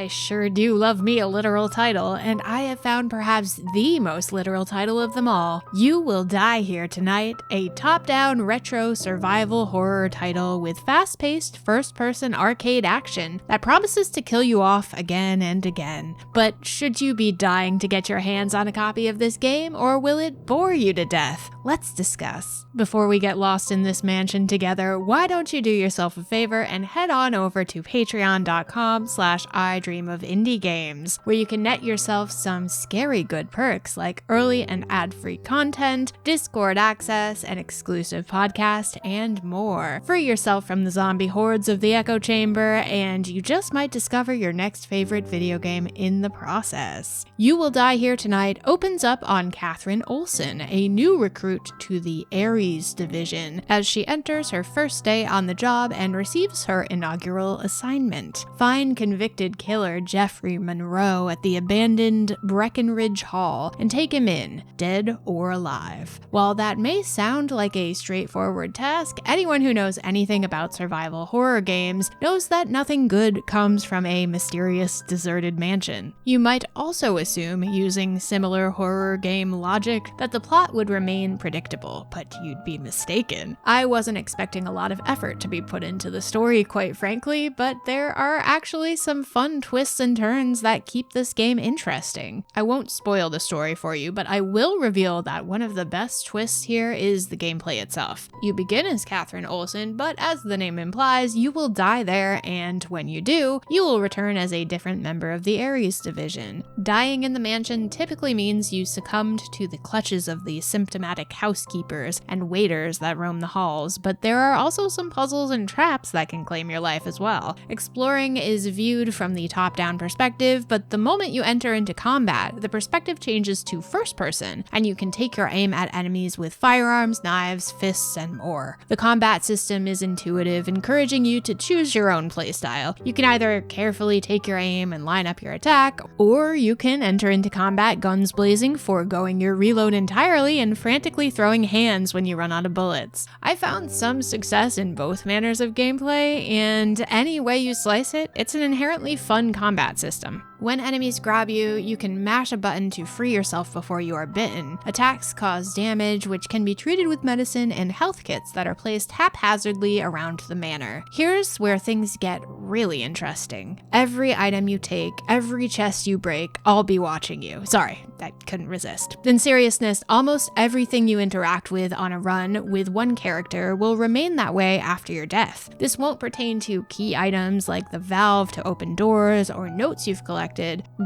I sure do love me a literal title, and I have found perhaps the most literal title of them all. You Will Die Here Tonight, a top-down retro survival horror title with fast-paced first-person arcade action that promises to kill you off again and again. But should you be dying to get your hands on a copy of this game, or will it bore you to death? Let's discuss. Before we get lost in this mansion together, why don't you do yourself a favor and head on over to patreon.com/idreamofindiegames, where you can net yourself some scary good perks like early and ad-free content, Discord access, an exclusive podcast, and more. Free yourself from the zombie hordes of the echo chamber, and you just might discover your next favorite video game in the process. You Will Die Here Tonight opens up on Catherine Olsen, a new recruit to the Ares division, as she enters her first day on the job and receives her inaugural assignment. Find convicted killer Jeffrey Monroe at the abandoned Breckenridge Hall and take him in, dead or alive. While that may sound like a straightforward task, anyone who knows anything about survival horror games knows that nothing good comes from a mysterious deserted mansion. You might also assume, using similar horror game logic, that the plot would remain predictable, but you'd be mistaken. I wasn't expecting a lot of effort to be put into the story, quite frankly, but there are actually some fun twists and turns that keep this game interesting. I won't spoil the story for you, but I will reveal that one of the best twists here is the gameplay itself. You begin as Catherine Olsen, but as the name implies, you will die there, and when you do, you will return as a different member of the Ares division. Dying in the mansion typically means you succumbed to the clutches of the symptomatic housekeepers and waiters that roam the halls, but there are also some puzzles and traps that can claim your life as well. Exploring is viewed from the top-down perspective, but the moment you enter into combat, the perspective changes to first person, and you can take your aim at enemies with firearms, knives, fists, and more. The combat system is intuitive, encouraging you to choose your own playstyle. You can either carefully take your aim and line up your attack, or you can enter into combat guns blazing, foregoing your reload entirely and frantically throwing hands when you run out of bullets. I found some success in both manners of gameplay, and any way you slice it, it's an inherently fun combat system. When enemies grab you, you can mash a button to free yourself before you are bitten. Attacks cause damage, which can be treated with medicine and health kits that are placed haphazardly around the manor. Here's where things get really interesting. Every item you take, every chest you break, I'll be watching you. Sorry, I couldn't resist. In seriousness, almost everything you interact with on a run with one character will remain that way after your death. This won't pertain to key items like the valve to open doors or notes you've collected,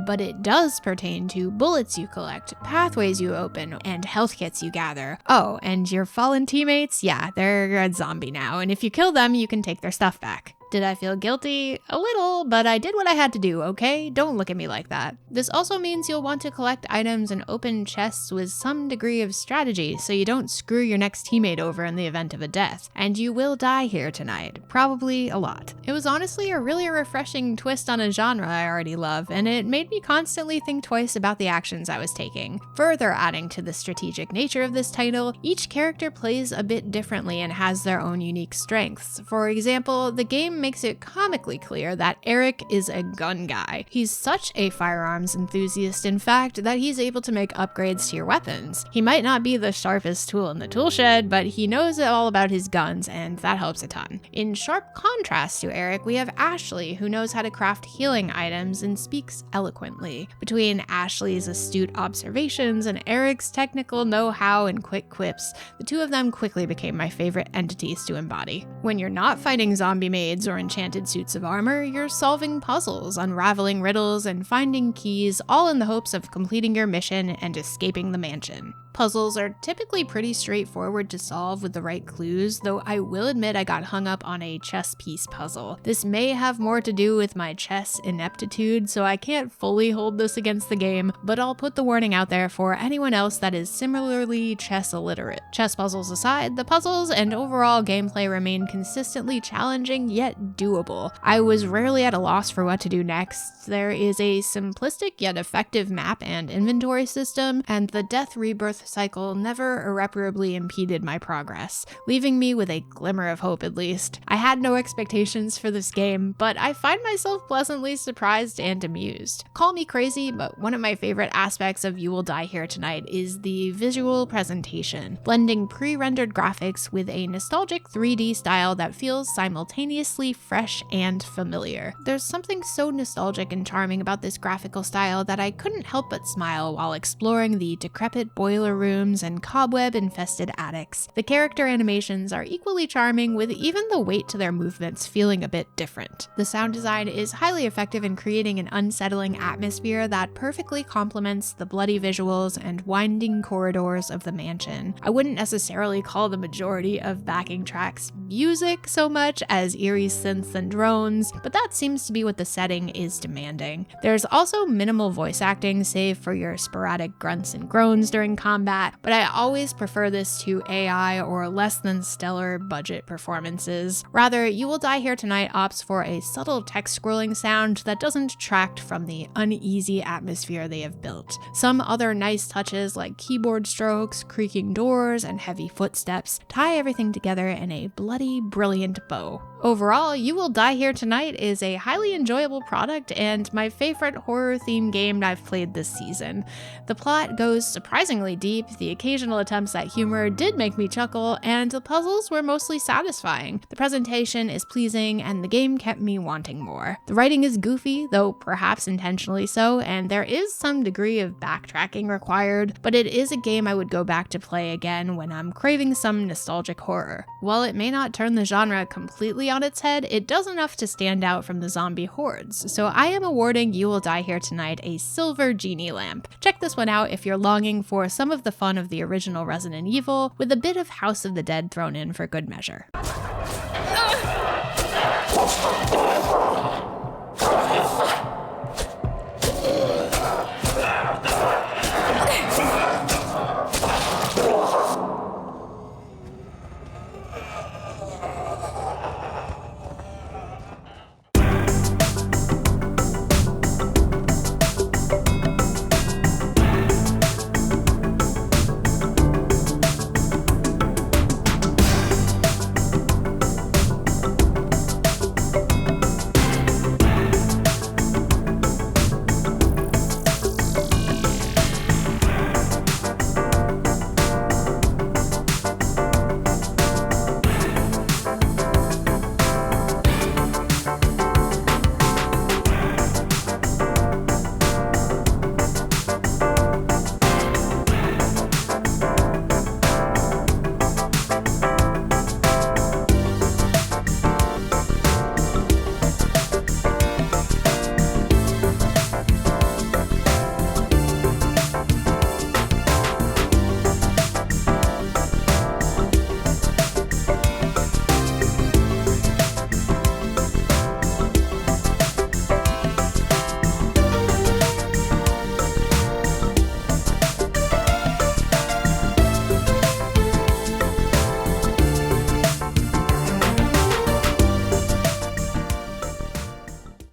but it does pertain to bullets you collect, pathways you open, and health kits you gather. Oh, and your fallen teammates? Yeah, they're a zombie now, and if you kill them, you can take their stuff back. Did I feel guilty? A little, but I did what I had to do, okay? Don't look at me like that. This also means you'll want to collect items and open chests with some degree of strategy so you don't screw your next teammate over in the event of a death. And you will die here tonight. Probably a lot. It was honestly a really refreshing twist on a genre I already love, and it made me constantly think twice about the actions I was taking. Further adding to the strategic nature of this title, each character plays a bit differently and has their own unique strengths. For example, the game makes it comically clear that Eric is a gun guy. He's such a firearms enthusiast, in fact, that he's able to make upgrades to your weapons. He might not be the sharpest tool in the tool shed, but he knows all about his guns, and that helps a ton. In sharp contrast to Eric, we have Ashley, who knows how to craft healing items and speaks eloquently. Between Ashley's astute observations and Eric's technical know-how and quick quips, the two of them quickly became my favorite entities to embody. When you're not fighting zombie maids or enchanted suits of armor, you're solving puzzles, unraveling riddles, and finding keys, all in the hopes of completing your mission and escaping the mansion. Puzzles are typically pretty straightforward to solve with the right clues, though I will admit I got hung up on a chess piece puzzle. This may have more to do with my chess ineptitude, so I can't fully hold this against the game, but I'll put the warning out there for anyone else that is similarly chess illiterate. Chess puzzles aside, the puzzles and overall gameplay remain consistently challenging yet doable. I was rarely at a loss for what to do next. There is a simplistic yet effective map and inventory system, and the death rebirth death cycle never irreparably impeded my progress, leaving me with a glimmer of hope at least. I had no expectations for this game, but I find myself pleasantly surprised and amused. Call me crazy, but one of my favorite aspects of You Will Die Here Tonight is the visual presentation, blending pre-rendered graphics with a nostalgic 3D style that feels simultaneously fresh and familiar. There's something so nostalgic and charming about this graphical style that I couldn't help but smile while exploring the decrepit boiler rooms and cobweb-infested attics. The character animations are equally charming, with even the weight to their movements feeling a bit different. The sound design is highly effective in creating an unsettling atmosphere that perfectly complements the bloody visuals and winding corridors of the mansion. I wouldn't necessarily call the majority of backing tracks music so much as eerie synths and drones, but that seems to be what the setting is demanding. There's also minimal voice acting, save for your sporadic grunts and groans during combat, but I always prefer this to AI or less than stellar budget performances. Rather, You Will Die Here Tonight opts for a subtle text scrolling sound that doesn't detract from the uneasy atmosphere they have built. Some other nice touches like keyboard strokes, creaking doors, and heavy footsteps tie everything together in a bloody, brilliant bow. Overall, You Will Die Here Tonight is a highly enjoyable product and my favorite horror-themed game I've played this season. The plot goes surprisingly deep, the occasional attempts at humor did make me chuckle, and the puzzles were mostly satisfying. The presentation is pleasing, and the game kept me wanting more. The writing is goofy, though perhaps intentionally so, and there is some degree of backtracking required, but it is a game I would go back to play again when I'm craving some nostalgic horror. While it may not turn the genre completely on its head, it does enough to stand out from the zombie hordes, so I am awarding You Will Die Here Tonight a silver genie lamp. Check this one out if you're longing for some of the fun of the original Resident Evil, with a bit of House of the Dead thrown in for good measure.